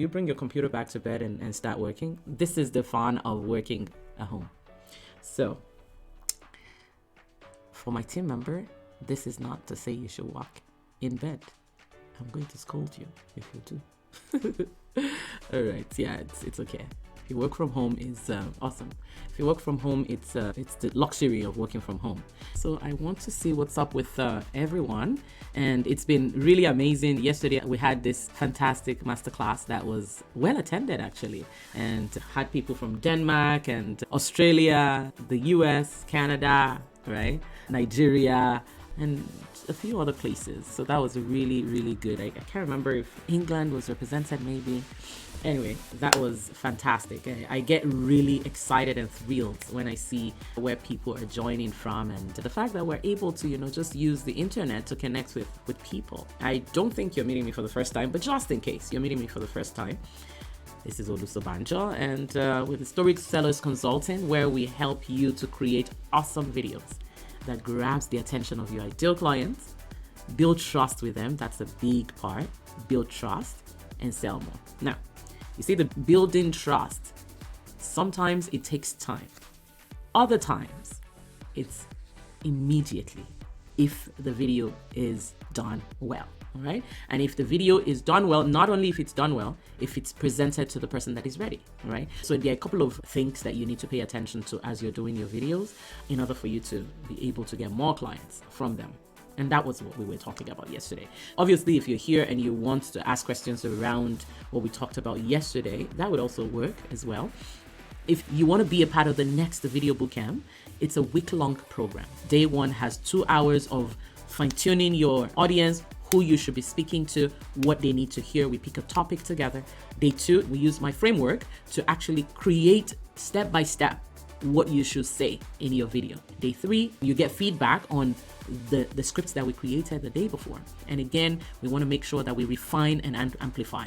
Do you bring your computer back to bed and start working? This is the fun of working at home. So for my team member, this is not to say you should walk in bed. I'm going to scold you if you do. All right, yeah, it's okay. If you work from home, is awesome. If you work from home, it's the luxury of working from home. So I want to see what's up with everyone, and it's been really amazing. Yesterday we had this fantastic masterclass that was well attended actually, and had people from Denmark and Australia, the US, Canada, right, Nigeria, and a few other places. So that was really, really good. I can't remember if England was represented maybe. Anyway, that was fantastic. I get really excited and thrilled when I see where people are joining from, and the fact that we're able to, just use the internet to connect with people. I don't think you're meeting me for the first time, but just in case you're meeting me for the first time, this is Olusobanjo, and with Historic Sellers Consulting, where we help you to create awesome videos that grabs the attention of your ideal clients, build trust with them. That's a big part. Build trust and sell more. Now, you see, the building trust, sometimes it takes time. Other times, it's immediately if the video is done well. All right. And if the video is done well, not only if it's done well, if it's presented to the person that is ready. All right. So there are a couple of things that you need to pay attention to as you're doing your videos in order for you to be able to get more clients from them. And that was what we were talking about yesterday. Obviously, if you're here and you want to ask questions around what we talked about yesterday, that would also work as well. If you want to be a part of the next video bootcamp, it's a week-long program. Day one has 2 hours of fine-tuning your audience, who you should be speaking to, what they need to hear. We pick a topic together. Day two, we use my framework to actually create step-by-step what you should say in your video. Day three, you get feedback on the scripts that we created the day before. And again, we want to make sure that we refine and amplify.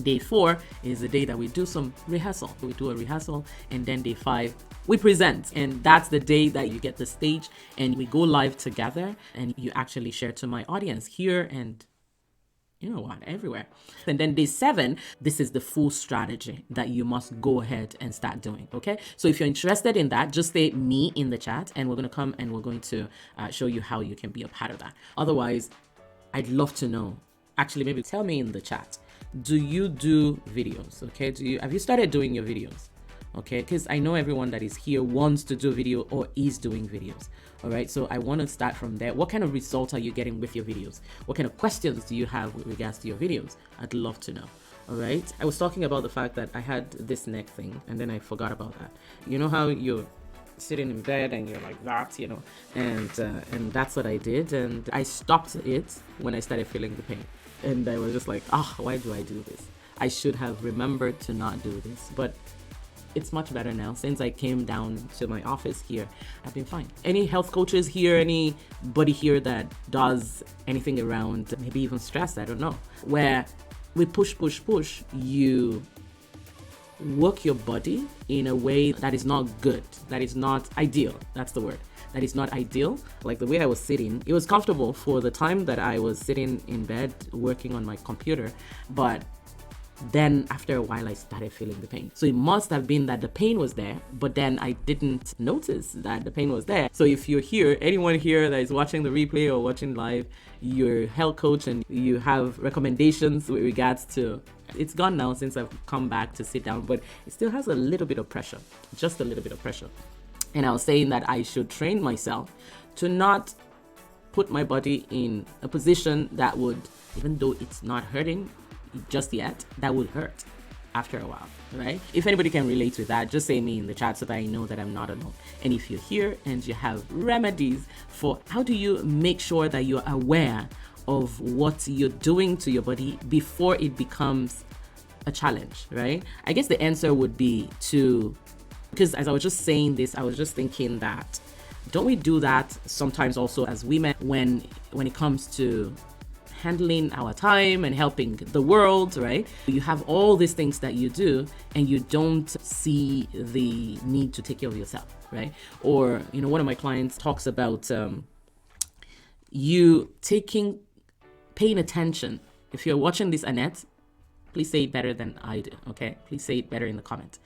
Day four is the day that we do some rehearsal. We do a rehearsal, and then day five, we present. And that's the day that you get the stage and we go live together and you actually share to my audience here and everywhere. And then day seven, this is the full strategy that you must go ahead and start doing. Okay. So if you're interested in that, just say me in the chat and we're going to come and we're going to show you how you can be a part of that. Otherwise, I'd love to know. Actually, maybe tell me in the chat. Do you do videos? Okay. Have you started doing your videos? Okay. Because I know everyone that is here wants to do video or is doing videos. All right. So I want to start from there. What kind of results are you getting with your videos? What kind of questions do you have with regards to your videos? I'd love to know. All right. I was talking about the fact that I had this neck thing and then I forgot about that. You know how you're sitting in bed and you're like that, and that's what I did. And I stopped it when I started feeling the pain. And I was just like, why do I do this? I should have remembered to not do this. But it's much better now. Since I came down to my office here, I've been fine. Any health coaches here, anybody here that does anything around maybe even stress, I don't know, where we push, you work your body in a way that is not good, that is not ideal. That's the word. That is not ideal. Like the way I was sitting, it was comfortable for the time that I was sitting in bed working on my computer, but then after a while I started feeling the pain. So it must have been that the pain was there, but then I didn't notice that the pain was there. So if you're here, anyone here that is watching the replay or watching live, you're a health coach and you have recommendations with regards to, it's gone now since I've come back to sit down, but it still has a little bit of pressure, just a little bit of pressure. And I was saying that I should train myself to not put my body in a position that would, even though it's not hurting just yet, that would hurt after a while, right? If anybody can relate with that, just say me in the chat so that I know that I'm not alone. And if you're here and you have remedies for how do you make sure that you're aware of what you're doing to your body before it becomes a challenge, right? I guess the answer would be because as I was just saying this, I was just thinking that don't we do that sometimes also as women when it comes to handling our time and helping the world, right? You have all these things that you do and you don't see the need to take care of yourself, right? Or, one of my clients talks about you paying attention. If you're watching this, Annette, Please say it better than I do, okay? Please say it better in the comments.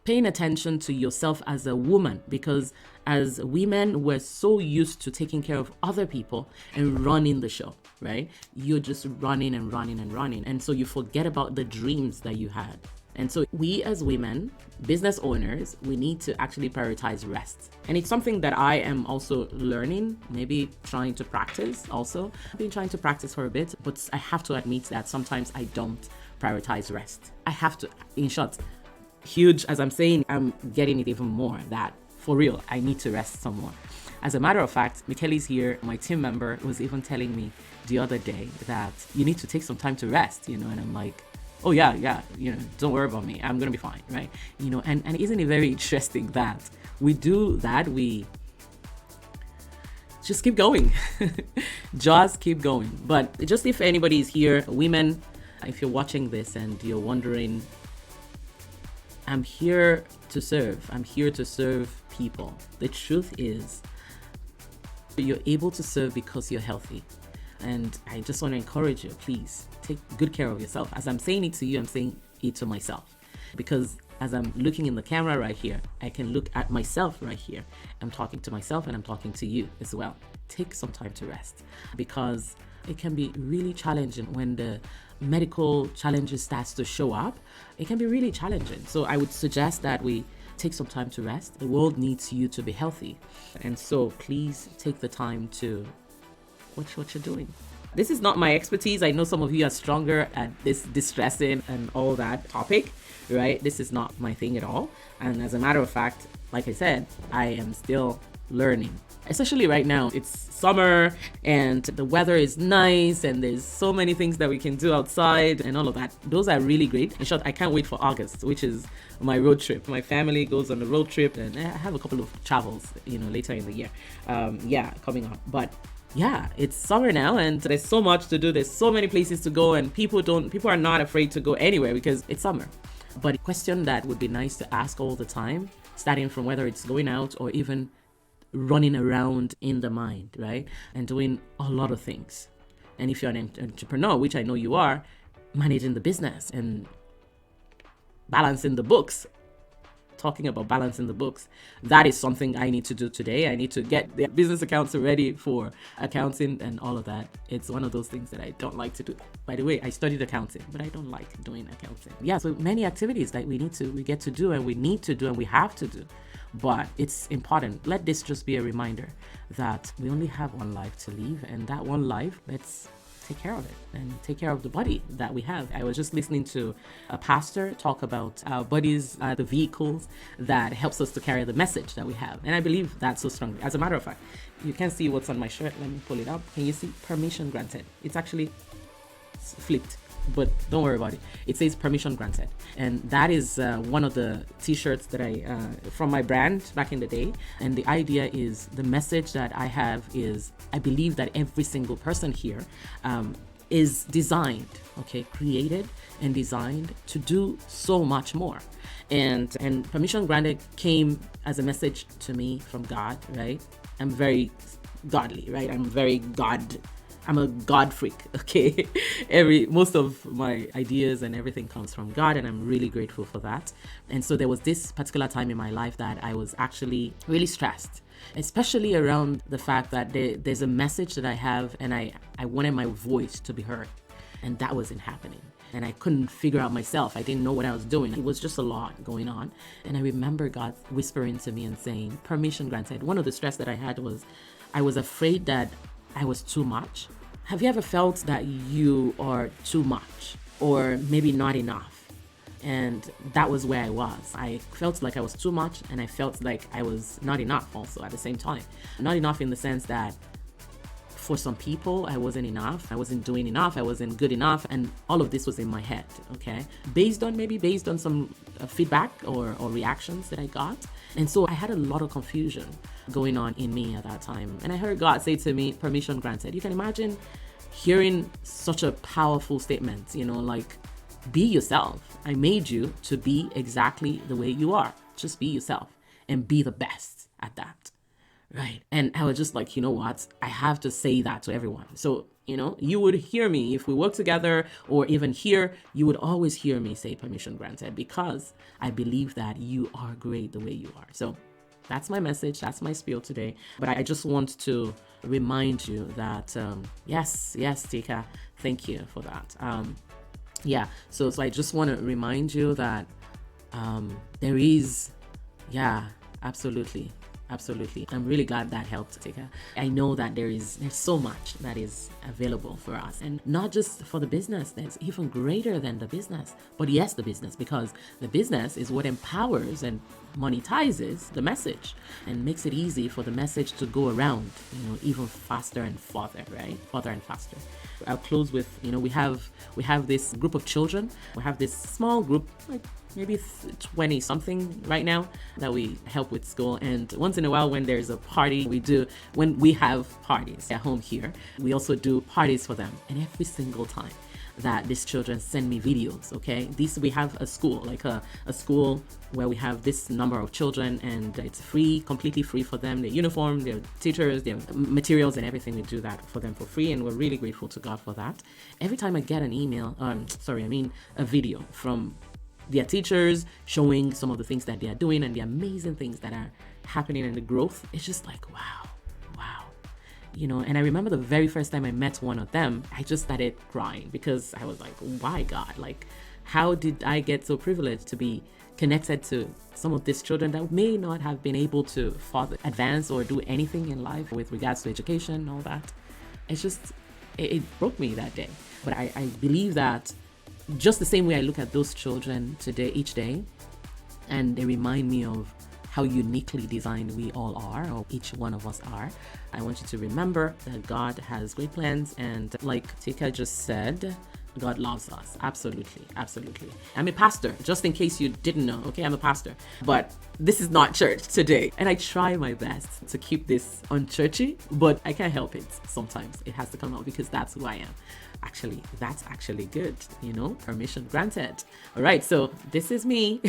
Paying attention to yourself as a woman, because as women, we're so used to taking care of other people and running the show, right? You're just running and running and running. And so you forget about the dreams that you had. And so we as women, business owners, we need to actually prioritize rest. And it's something that I am also learning, maybe trying to practice also. I've been trying to practice for a bit, but I have to admit that sometimes I don't prioritize rest. I have to, in short, huge, as I'm saying, I'm getting it even more that for real, I need to rest some more. As a matter of fact, Michele's here, my team member, was even telling me the other day that you need to take some time to rest, and I'm like, oh yeah, don't worry about me. I'm going to be fine, right? And isn't it very interesting that we do that? We just keep going, just keep going. But just if anybody is here, women, if you're watching this and you're wondering, I'm here to serve. I'm here to serve people. The truth is, you're able to serve because you're healthy. And I just want to encourage you, please take good care of yourself. As I'm saying it to you, I'm saying it to myself. Because as I'm looking in the camera right here, I can look at myself right here. I'm talking to myself and I'm talking to you as well. Take some time to rest, because it can be really challenging when the medical challenges starts to show up. It can be really challenging. So I would suggest that we take some time to rest. The world needs you to be healthy. And so please take the time to watch what you're doing. This is not my expertise. I know some of you are stronger at this distressing and all that topic, right? This is not my thing at all. And as a matter of fact, like I said, I am still learning. Especially right now, it's summer and the weather is nice and there's so many things that we can do outside and all of that. Those are really great. In short, I can't wait for August, which is my road trip. My family goes on a road trip and I have a couple of travels, later in the year. Coming up. But yeah, it's summer now and there's so much to do. There's so many places to go and people are not afraid to go anywhere because it's summer. But a question that would be nice to ask all the time, starting from whether it's going out or even running around in the mind, right? And doing a lot of things. And if you're an entrepreneur, which I know you are, managing the business and balancing the books. Talking about balancing the books, that is something I need to do today. I need to get the business accounts ready for accounting and all of that. It's one of those things that I don't like to do. By the way, I studied accounting, but I don't like doing accounting. Yeah, so many activities that we get to do and we need to do and we have to do. But it's important. Let this just be a reminder that we only have one life to live, and that one life, let's take care of it and take care of the body that we have. I was just listening to a pastor talk about our bodies are the vehicles that helps us to carry the message that we have. And I believe that so strongly. As a matter of fact, you can see what's on my shirt. Let me pull it up. Can you see? Permission granted. It's actually flipped, but don't worry about it. It says permission granted. And that is one of the t-shirts that I from my brand back in the day. And the idea is, the message that I have is, I believe that every single person here is designed, created and designed to do so much more. And permission granted came as a message to me from God, right? I'm very godly, right? I'm a God freak, okay? Most of my ideas and everything comes from God, and I'm really grateful for that. And so there was this particular time in my life that I was actually really stressed, especially around the fact that there's a message that I have, and I wanted my voice to be heard, and that wasn't happening. And I couldn't figure out myself. I didn't know what I was doing. It was just a lot going on. And I remember God whispering to me and saying, permission granted. One of the stress that I had was, I was afraid that I was too much. Have you ever felt that you are too much or maybe not enough? And that was where I was. I felt like I was too much, and I felt like I was not enough also at the same time. Not enough in the sense that for some people, I wasn't enough. I wasn't doing enough. I wasn't good enough. And all of this was in my head, okay? Based on some feedback or reactions that I got. And so I had a lot of confusion going on in me at that time. And I heard God say to me, permission granted. You can imagine hearing such a powerful statement, like, be yourself. I made you to be exactly the way you are. Just be yourself and be the best at that. Right. And I was just like, you know what? I have to say that to everyone. So, you would hear me if we work together or even here, you would always hear me say permission granted because I believe that you are great the way you are. So that's my message. That's my spiel today. But I just want to remind you that, yes, Tika, thank you for that. Yeah. So I just want to remind you that there is, yeah, absolutely. Absolutely. I'm really glad that helped, Tika. I know that there's so much that is available for us, and not just for the business, that's even greater than the business. But yes, the business, because the business is what empowers and monetizes the message and makes it easy for the message to go around, even faster and farther, right? Farther and faster. I'll close with, we have this group of children. We have this small group, like maybe 20 something right now, that we help with school. And once in a while, when there's a party, when we have parties at home here, we also do parties for them. And every single time that these children send me videos, okay, we have a school, like a school where we have this number of children, and it's free, completely free for them, their uniform, their teachers, their materials, and everything. We do that for them for free, and we're really grateful to God for that. Every time I get a video from their teachers showing some of the things that they are doing and the amazing things that are happening and the growth, it's just like, wow. And I remember the very first time I met one of them, I just started crying because I was like, why, God? Like, how did I get so privileged to be connected to some of these children that may not have been able to further advance or do anything in life with regards to education and all that? It's just, it broke me that day. But I believe that just the same way I look at those children today, each day, and they remind me of how uniquely designed we all are, or each one of us are. I want you to remember that God has great plans, and like Tika just said, God loves us. Absolutely. Absolutely. I'm a pastor, just in case you didn't know. Okay, I'm a pastor, but this is not church today. And I try my best to keep this unchurchy, but I can't help it. Sometimes it has to come out because that's who I am. Actually, that's actually good. Permission granted. All right. So this is me.